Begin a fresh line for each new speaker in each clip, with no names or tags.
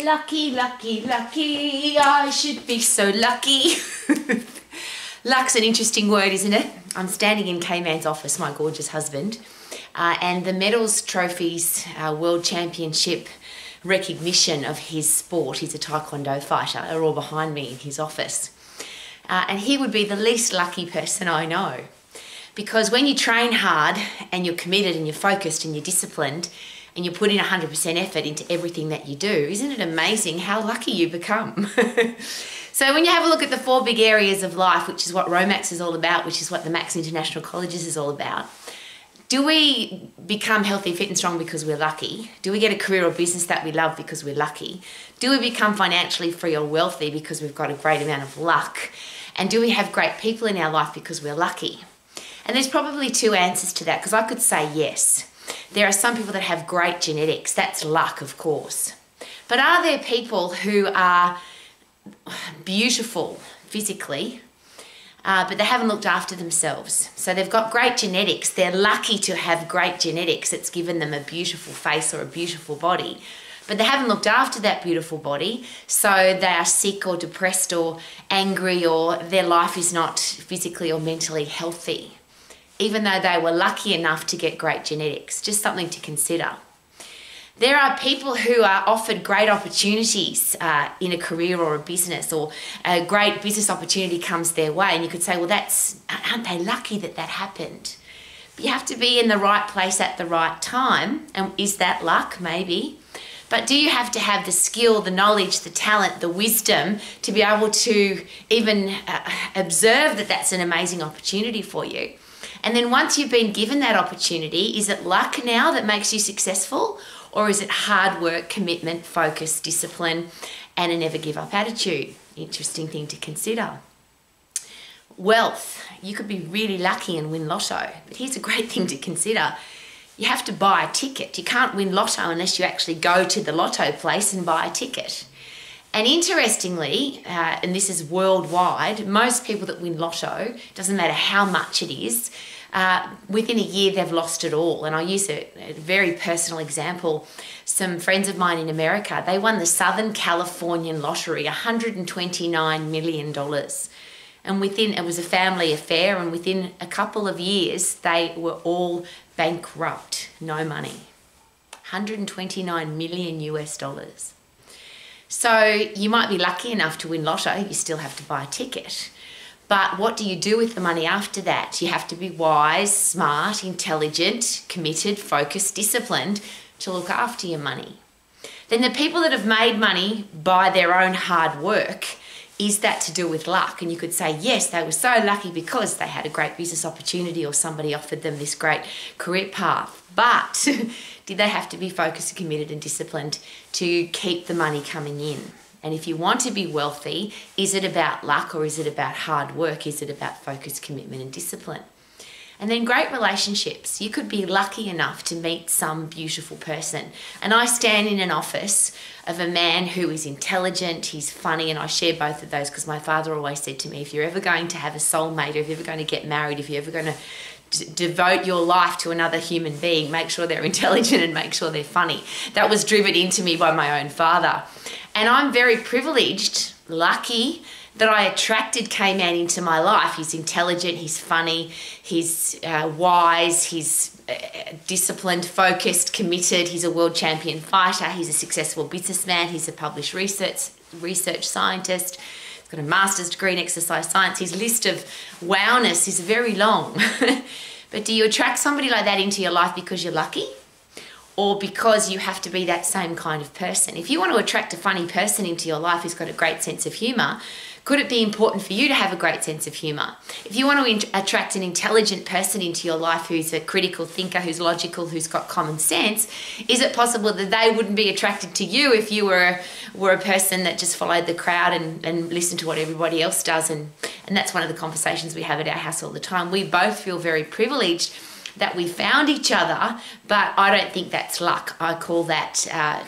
Lucky, lucky, lucky, I should be so lucky. Luck's an interesting word, isn't it? I'm standing in K-Man's office, my gorgeous husband, and the medals, trophies, world championship recognition of his sport, he's a taekwondo fighter, are all behind me in his office. And he would be the least lucky person I know. Because when you train hard and you're committed and you're focused and you're disciplined and you put in 100% effort into everything that you do, isn't it amazing how lucky you become? So when you have a look at the 4 big areas of life, which is what Romax is all about, which is what the Max International Colleges is all about, do we become healthy, fit and strong because we're lucky? Do we get a career or business that we love because we're lucky? Do we become financially free or wealthy because we've got a great amount of luck? And do we have great people in our life because we're lucky? And there's probably 2 answers to that, because I could say yes. There are some people that have great genetics. That's luck, of course. But are there people who are beautiful physically, but they haven't looked after themselves? So they've got great genetics. They're lucky to have great genetics. It's given them a beautiful face or a beautiful body. But they haven't looked after that beautiful body, so they are sick or depressed or angry, or their life is not physically or mentally healthy, even though they were lucky enough to get great genetics. Just something to consider. There are people who are offered great opportunities in a career or a business, or a great business opportunity comes their way, and you could say, well, aren't they lucky that that happened? But you have to be in the right place at the right time, and is that luck? Maybe. But do you have to have the skill, the knowledge, the talent, the wisdom to be able to even observe that that's an amazing opportunity for you? And then once you've been given that opportunity, is it luck now that makes you successful? Or is it hard work, commitment, focus, discipline, and a never give up attitude? Interesting thing to consider. Wealth. You could be really lucky and win lotto. But here's a great thing to consider. You have to buy a ticket. You can't win lotto unless you actually go to the lotto place and buy a ticket. And interestingly, and this is worldwide, most people that win lotto, doesn't matter how much it is, within a year they've lost it all. And I'll use a very personal example. Some friends of mine in America, they won the Southern Californian lottery, $129 million. And it was a family affair, and within a couple of years, they were all bankrupt, no money. 129 million US dollars. So you might be lucky enough to win lotto, you still have to buy a ticket. But what do you do with the money after that? You have to be wise, smart, intelligent, committed, focused, disciplined to look after your money. Then the people that have made money by their own hard work, is that to do with luck? And you could say, yes, they were so lucky because they had a great business opportunity or somebody offered them this great career path. But did they have to be focused, committed and disciplined to keep the money coming in? And if you want to be wealthy, is it about luck or is it about hard work? Is it about focus, commitment and discipline? And then great relationships. You could be lucky enough to meet some beautiful person. And I stand in an office of a man who is intelligent, he's funny, and I share both of those because my father always said to me, if you're ever going to have a soulmate, or if you're ever going to get married, if you're ever going to devote your life to another human being, make sure they're intelligent and make sure they're funny. That was driven into me by my own father. And I'm very privileged, lucky, that I attracted K-Man into my life. He's intelligent, he's funny, he's wise, he's disciplined, focused, committed, he's a world champion fighter, he's a successful businessman, he's a published research scientist, he's got a master's degree in exercise science. His list of wowness is very long. But do you attract somebody like that into your life because you're lucky? Or because you have to be that same kind of person? If you want to attract a funny person into your life who's got a great sense of humour, could it be important for you to have a great sense of humour? If you want to attract an intelligent person into your life who's a critical thinker, who's logical, who's got common sense, is it possible that they wouldn't be attracted to you if you were a person that just followed the crowd and listened to what everybody else does? And that's one of the conversations we have at our house all the time. We both feel very privileged that we found each other, but I don't think that's luck. I call that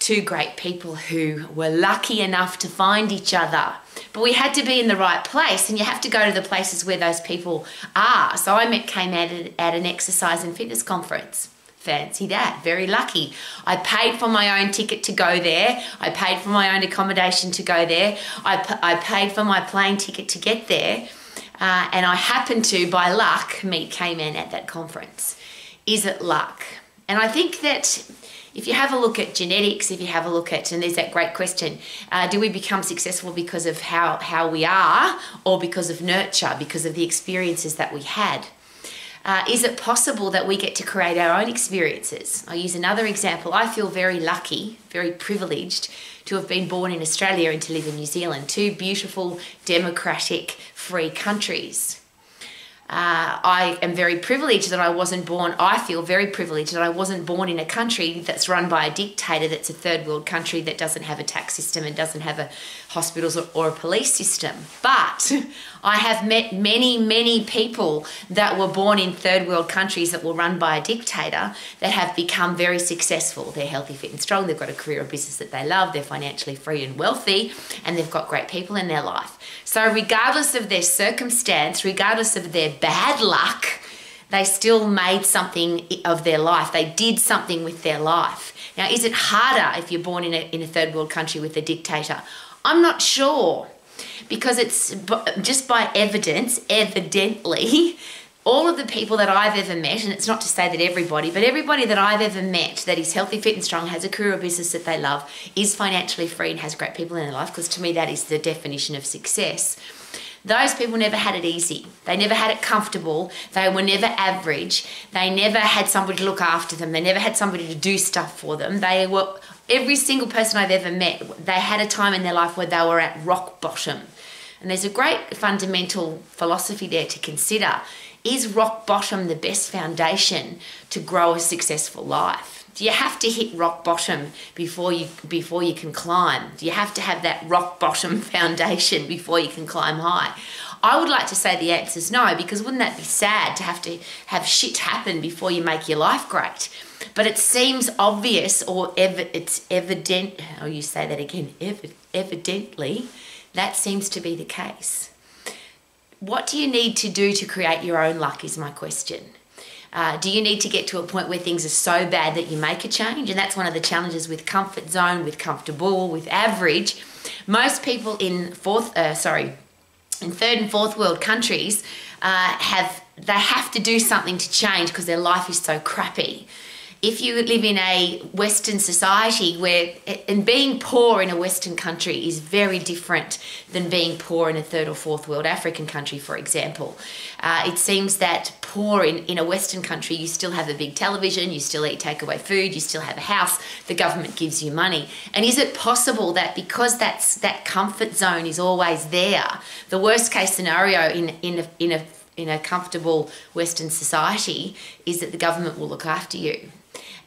2 great people who were lucky enough to find each other. But we had to be in the right place, and you have to go to the places where those people are. So I met K-Man at an exercise and fitness conference. Fancy that, very lucky. I paid for my own ticket to go there. I paid for my own accommodation to go there. I paid for my plane ticket to get there. And I happened to, by luck, meet Cayman at that conference. Is it luck? And I think that if you have a look at genetics, if you have a look at, and there's that great question, do we become successful because of how we are, or because of nurture, because of the experiences that we had? Is it possible that we get to create our own experiences? I'll use another example. I feel very lucky, very privileged to have been born in Australia and to live in New Zealand, two beautiful, democratic, free countries. I am very privileged that I wasn't born, I feel very privileged that I wasn't born in a country that's run by a dictator, that's a third world country that doesn't have a tax system and doesn't have a hospitals or a police system. But I have met many, many people that were born in third world countries that were run by a dictator that have become very successful. They're healthy, fit and strong, they've got a career or business that they love, they're financially free and wealthy, and they've got great people in their life. So regardless of their circumstance, regardless of their bad luck, they still made something of their life. They did something with their life. Now, is it harder if you're born in a third world country with a dictator? I'm not sure, because it's just by evidence, evidently, all of the people that I've ever met, and it's not to say that everybody, but everybody that I've ever met that is healthy, fit and strong, has a career or business that they love, is financially free and has great people in their life, because to me that is the definition of success. Those people never had it easy. They never had it comfortable. They were never average. They never had somebody to look after them. They never had somebody to do stuff for them. Every single person I've ever met, they had a time in their life where they were at rock bottom. And there's a great fundamental philosophy there to consider. Is rock bottom the best foundation to grow a successful life? Do you have to hit rock bottom before you can climb? Do you have to have that rock bottom foundation before you can climb high? I would like to say the answer is no, because wouldn't that be sad to have shit happen before you make your life great? But it seems obvious, or it's evident, oh, you say that again, evidently, that seems to be the case. What do you need to do to create your own luck is my question. Do you need to get to a point where things are so bad that you make a change? And that's one of the challenges with comfort zone, with comfortable, with average. Most people in third and fourth world countries have to do something to change because their life is so crappy. If you live in a Western society and being poor in a Western country is very different than being poor in a third or fourth world African country, for example. It seems that poor in a Western country, you still have a big television, you still eat takeaway food, you still have a house, the government gives you money. And is it possible that because that comfort zone is always there, the worst case scenario in a comfortable Western society is that the government will look after you?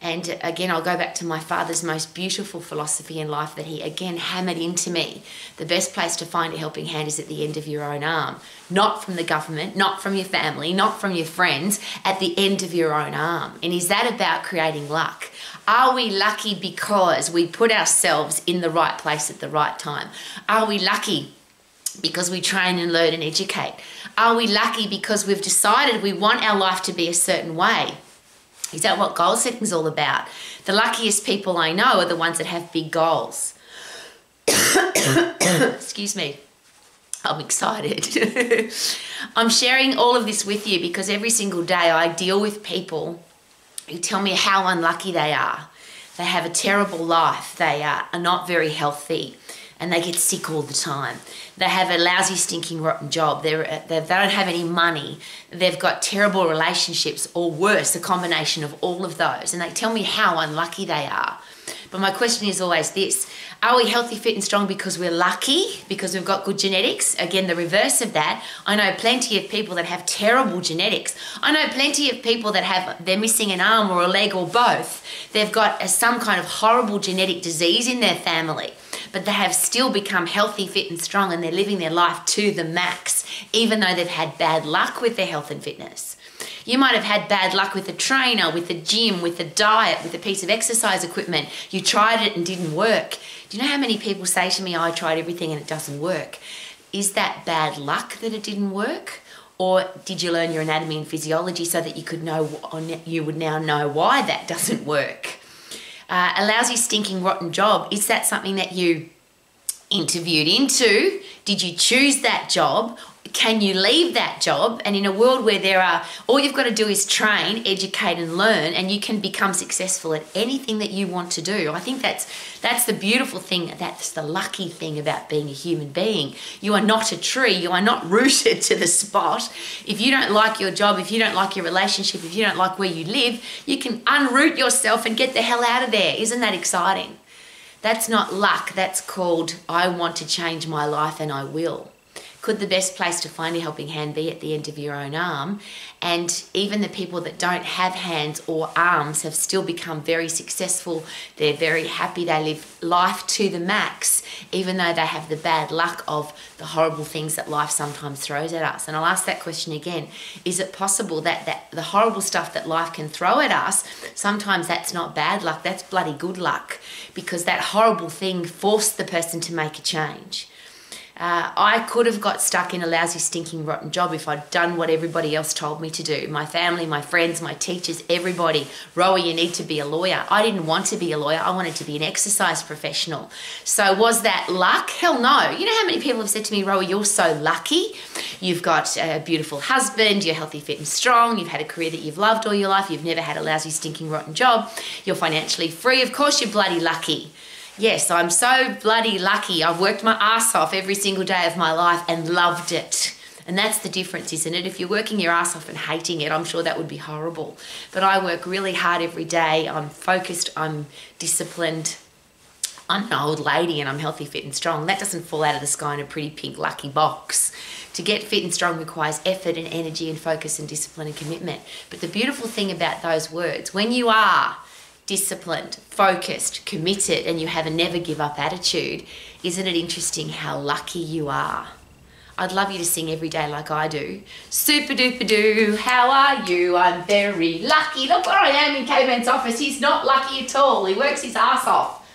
And again, I'll go back to my father's most beautiful philosophy in life that he again hammered into me. The best place to find a helping hand is at the end of your own arm. Not from the government, not from your family, not from your friends, at the end of your own arm. And is that about creating luck? Are we lucky because we put ourselves in the right place at the right time? Are we lucky because we train and learn and educate? Are we lucky because we've decided we want our life to be a certain way? Is that what goal setting is all about? The luckiest people I know are the ones that have big goals. Excuse me. I'm excited. I'm sharing all of this with you because every single day I deal with people who tell me how unlucky they are. They have a terrible life. They are not very healthy. And they get sick all the time. They have a lousy, stinking, rotten job. They don't have any money. They've got terrible relationships, or worse, a combination of all of those. And they tell me how unlucky they are. But my question is always this: are we healthy, fit and strong because we're lucky, because we've got good genetics? Again, the reverse of that. I know plenty of people that have terrible genetics. I know plenty of people that they're missing an arm or a leg or both. They've got some kind of horrible genetic disease in their family, but they have still become healthy, fit and strong, and they're living their life to the max, even though they've had bad luck with their health and fitness. You might have had bad luck with a trainer, with the gym, with the diet, with a piece of exercise equipment. You tried it and didn't work. Do you know how many people say to me, I tried everything and it doesn't work? Is that bad luck that it didn't work? Or did you learn your anatomy and physiology so that you would now know why that doesn't work? A lousy, stinking, rotten job, is that something that you interviewed into? Did you choose that job? Can you leave that job? And in a world where all you've got to do is train, educate and learn, and you can become successful at anything that you want to do. I think that's the beautiful thing, that's the lucky thing about being a human being. You are not a tree, you are not rooted to the spot. If you don't like your job, if you don't like your relationship, if you don't like where you live, you can unroot yourself and get the hell out of there. Isn't that exciting? That's not luck, that's called, I want to change my life and I will. Could the best place to find a helping hand be at the end of your own arm? And even the people that don't have hands or arms have still become very successful. They're very happy. They live life to the max, even though they have the bad luck of the horrible things that life sometimes throws at us. And I'll ask that question again. Is it possible that the horrible stuff that life can throw at us, sometimes that's not bad luck, that's bloody good luck, because that horrible thing forced the person to make a change. I could have got stuck in a lousy, stinking, rotten job if I'd done what everybody else told me to do. My family, my friends, my teachers, everybody. Rowa, you need to be a lawyer. I didn't want to be a lawyer. I wanted to be an exercise professional. So was that luck? Hell no. You know how many people have said to me, Rowa, you're so lucky. You've got a beautiful husband. You're healthy, fit and strong. You've had a career that you've loved all your life. You've never had a lousy, stinking, rotten job. You're financially free. Of course you're bloody lucky. Yes, I'm so bloody lucky. I've worked my ass off every single day of my life and loved it. And that's the difference, isn't it? If you're working your ass off and hating it, I'm sure that would be horrible. But I work really hard every day. I'm focused, I'm disciplined. I'm an old lady and I'm healthy, fit and strong. That doesn't fall out of the sky in a pretty pink lucky box. To get fit and strong requires effort and energy and focus and discipline and commitment. But the beautiful thing about those words, when you are disciplined, focused, committed, and you have a never give up attitude, isn't it interesting how lucky you are? I'd love you to sing every day like I do. Super duper doo, how are you? I'm very lucky. Look where I am in Caveman's office. He's not lucky at all. He works his ass off.